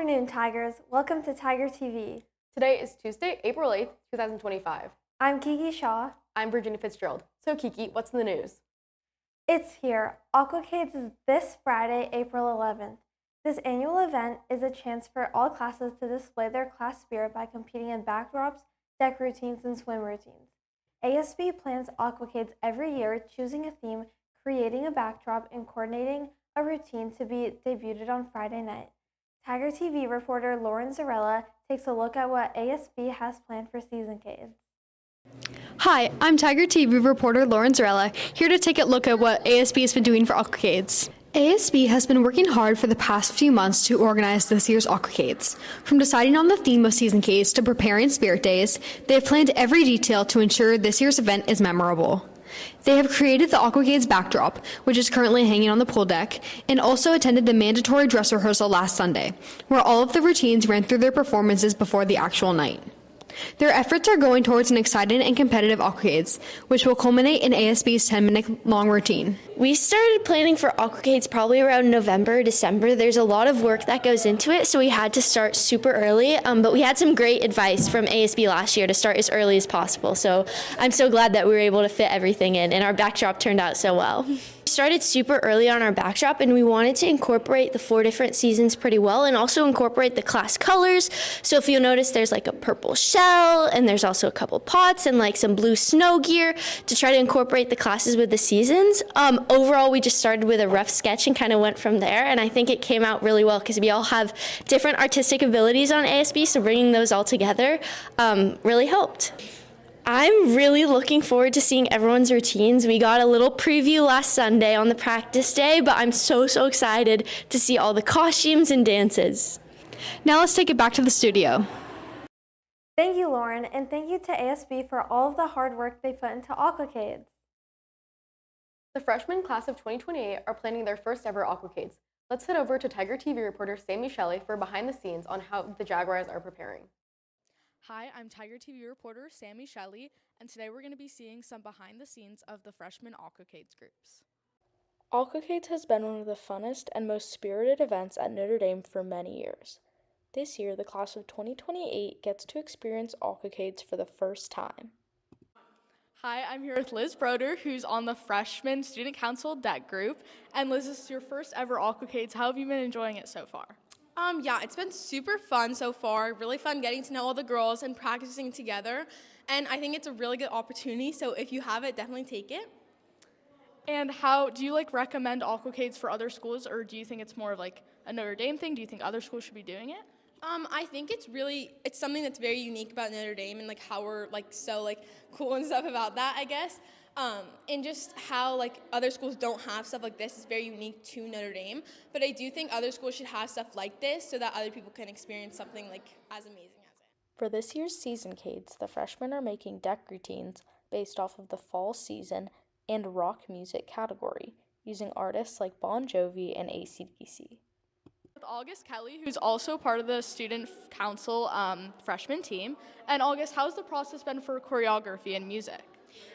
afternoon, Tigers. Welcome to Tiger TV. Today is Tuesday, April 8th, 2025. I'm Kiki Shaw. I'm Virginia Fitzgerald. So Kiki, what's in the news? It's here. Aquacades is this Friday, April 11th. This annual event is a chance for all classes to display their class spirit by competing in backdrops, deck routines, and swim routines. ASB plans Aquacades every year, choosing a theme, creating a backdrop, and coordinating a routine to be debuted on Friday night. Tiger TV reporter Lauren Zarella takes a look at what ASB has planned for Seasoncades. Hi, I'm Tiger TV reporter Lauren Zarella, here to take a look at what ASB has been doing for Aquacades. ASB has been working hard for the past few months to organize this year's Aquacades. From deciding on the theme of Seasoncades to preparing Spirit Days, they have planned every detail to ensure this year's event is memorable. They have created the Aquacades backdrop, which is currently hanging on the pool deck, and also attended the mandatory dress rehearsal last Sunday, where all of the routines ran through their performances before the actual night. Their efforts are going towards an exciting and competitive Aquacades, which will culminate in ASB's 10-minute long routine. We started planning for Aquacades probably around November, December. There's a lot of work that goes into it, so we had to start super early, but we had some great advice from ASB last year to start as early as possible, so I'm so glad that we were able to fit everything in, and our backdrop turned out so well. We started super early on our backdrop, and we wanted to incorporate the 4 different seasons pretty well and also incorporate the class colors. So if you'll notice, there's like a purple shell, and there's also a couple pots and like some blue snow gear to try to incorporate the classes with the seasons. Overall, we just started with a rough sketch and kind of went from there, and I think it came out really well because we all have different artistic abilities on ASB, so bringing those all together really helped. I'm really looking forward to seeing everyone's routines. We got a little preview last Sunday on the practice day, but I'm so excited to see all the costumes and dances. Now let's take it back to the studio. Thank you, Lauren, and thank you to ASB for all of the hard work they put into Aquacades. The freshman class of 2028 are planning their first ever Aquacades. Let's head over to Tiger TV reporter Sammy Shelley for behind the scenes on how the Jaguars are preparing. Hi, I'm Tiger TV reporter Sammy Shelley, and today we're going to be seeing some behind the scenes of the freshman Aquacades groups. Aquacades has been one of the funnest and most spirited events at Notre Dame for many years. This year, the class of 2028 gets to experience Aquacades for the first time. Hi, I'm here with Liz Broder, who's on the Freshman Student Council Deck Group. And Liz, this is your first ever Aquacades. How have you been enjoying it so far? Yeah, it's been super fun so far. Really fun getting to know all the girls and practicing together. And I think it's a really good opportunity, so if you have it, definitely take it. And how do you recommend Aquacades for other schools, or do you think it's more of like a Notre Dame thing? Do you think other schools should be doing it? I think it's something that's very unique about Notre Dame and how we're so cool and stuff about that, I guess. And just how other schools don't have stuff like this is very unique to Notre Dame. But I do think other schools should have stuff like this so that other people can experience something as amazing as it. For this year's Seasoncades, the freshmen are making deck routines based off of the fall season and rock music category, using artists like Bon Jovi and AC/DC. With August Kelly, who's also part of the Student Council freshman team. And August, how's the process been for choreography and music?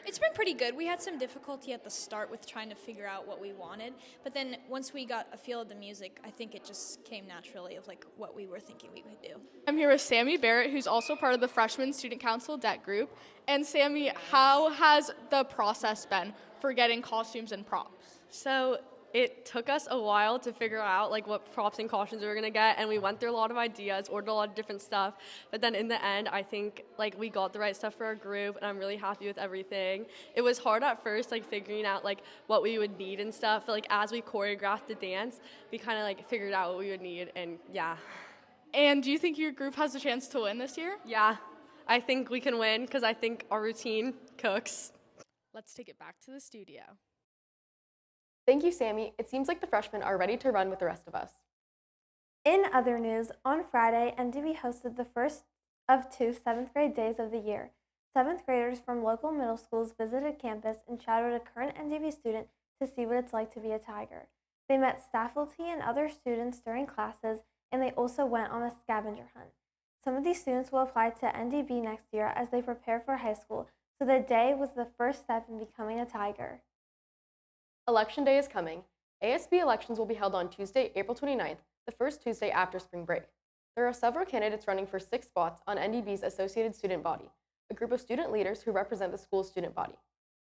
It's been pretty good. We had some difficulty at the start with trying to figure out what we wanted, but then once we got a feel of the music, I think it just came naturally of what we were thinking we would do. I'm here with Sammy Barrett, who's also part of the Freshman Student Council Deck Group. And Sammy, how has the process been for getting costumes and props? So it took us a while to figure out what props and costumes we were gonna get, and we went through a lot of ideas, ordered a lot of different stuff, but then in the end I think we got the right stuff for our group, and I'm really happy with everything. It was hard at first figuring out what we would need and stuff, but as we choreographed the dance we kind of figured out what we would need, and yeah. And do you think your group has a chance to win this year? Yeah, I think we can win because I think our routine cooks. Let's take it back to the studio. Thank you, Sammy. It seems like the freshmen are ready to run with the rest of us. In other news, on Friday, NDB hosted the first of 2 7th grade days of the year. 7th graders from local middle schools visited campus and chatted with a current NDB student to see what it's like to be a Tiger. They met faculty and other students during classes, and they also went on a scavenger hunt. Some of these students will apply to NDB next year as they prepare for high school, so the day was the first step in becoming a Tiger. Election day is coming. ASB elections will be held on Tuesday, April 29th, the first Tuesday after spring break. There are several candidates running for 6 spots on NDB's Associated Student Body, a group of student leaders who represent the school's student body.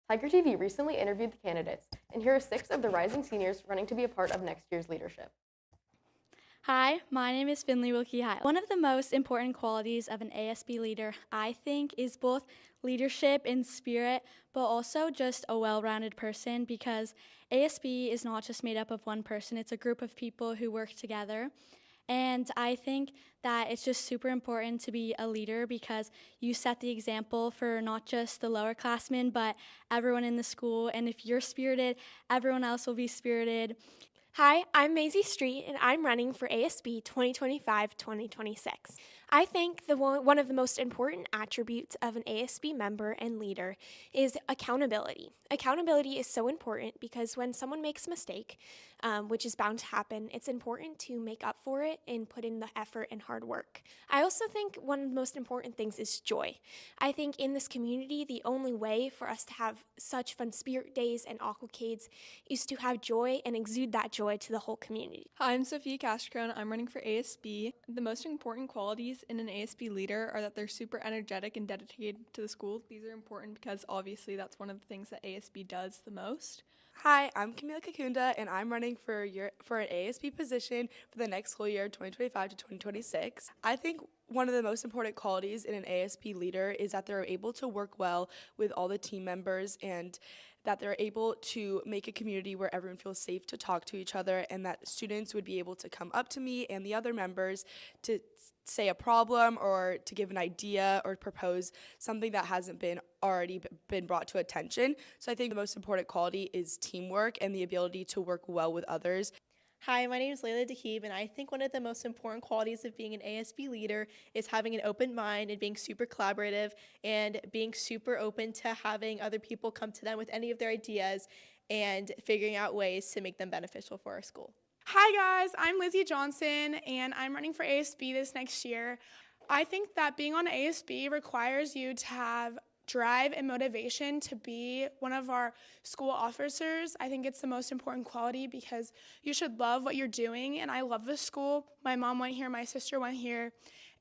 Tiger TV recently interviewed the candidates, and here are 6 of the rising seniors running to be a part of next year's leadership. Hi, my name is Finley Wilkie Hile. One of the most important qualities of an ASB leader, I think, is both leadership in spirit, but also just a well-rounded person, because ASB is not just made up of one person, it's a group of people who work together. And I think that it's just super important to be a leader because you set the example for not just the lower classmen, but everyone in the school. And if you're spirited, everyone else will be spirited. Hi, I'm Maisie Street, and I'm running for ASB 2025-2026. I think one of the most important attributes of an ASB member and leader is accountability. Accountability is so important because when someone makes a mistake, which is bound to happen, it's important to make up for it and put in the effort and hard work. I also think one of the most important things is joy. I think in this community, the only way for us to have such fun spirit days and aquacades is to have joy and exude that joy to the whole community. Hi, I'm Sophia Castricone. I'm running for ASB. The most important qualities in an ASB leader are that they're super energetic and dedicated to the school. These are important because obviously that's one of the things that ASB does the most. Hi, I'm Camila Kakunda, and I'm running for an ASB position for the next school year, 2025 to 2026. I think one of the most important qualities in an ASB leader is that they're able to work well with all the team members and that they're able to make a community where everyone feels safe to talk to each other, and that students would be able to come up to me and the other members to say a problem or to give an idea or propose something that hasn't already been brought to attention. So I think the most important quality is teamwork and the ability to work well with others. Hi, my name is Layla Dahib, and I think one of the most important qualities of being an ASB leader is having an open mind and being super collaborative and being super open to having other people come to them with any of their ideas and figuring out ways to make them beneficial for our school. Hi guys, I'm Lizzie Johnson, and I'm running for ASB this next year. I think that being on ASB requires you to have drive and motivation to be one of our school officers. I think it's the most important quality because you should love what you're doing, and I love this school. My mom went here, my sister went here,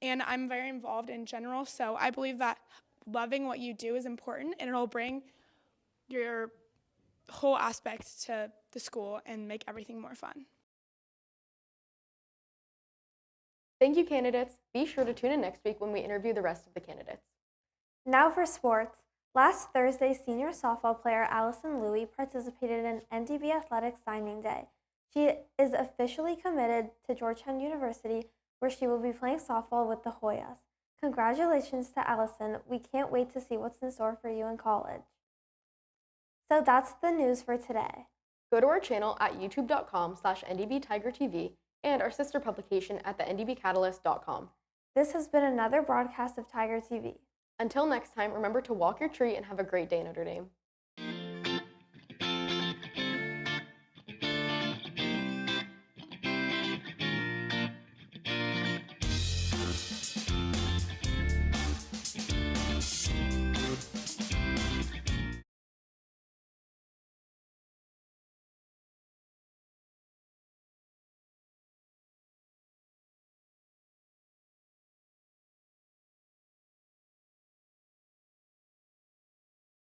and I'm very involved in general, so I believe that loving what you do is important, and it'll bring your whole aspect to the school and make everything more fun. Thank you, candidates. Be sure to tune in next week when we interview the rest of the candidates. Now for sports. Last Thursday, senior softball player Allison Louie participated in NDB Athletics Signing Day. She is officially committed to Georgetown University, where she will be playing softball with the Hoyas. Congratulations to Allison. We can't wait to see what's in store for you in college. So that's the news for today. Go to our channel at youtube.com/ndbtigertv and our sister publication at thenDBcatalyst.com. This has been another broadcast of Tiger TV. Until next time, remember to walk your tree and have a great day, Notre Dame.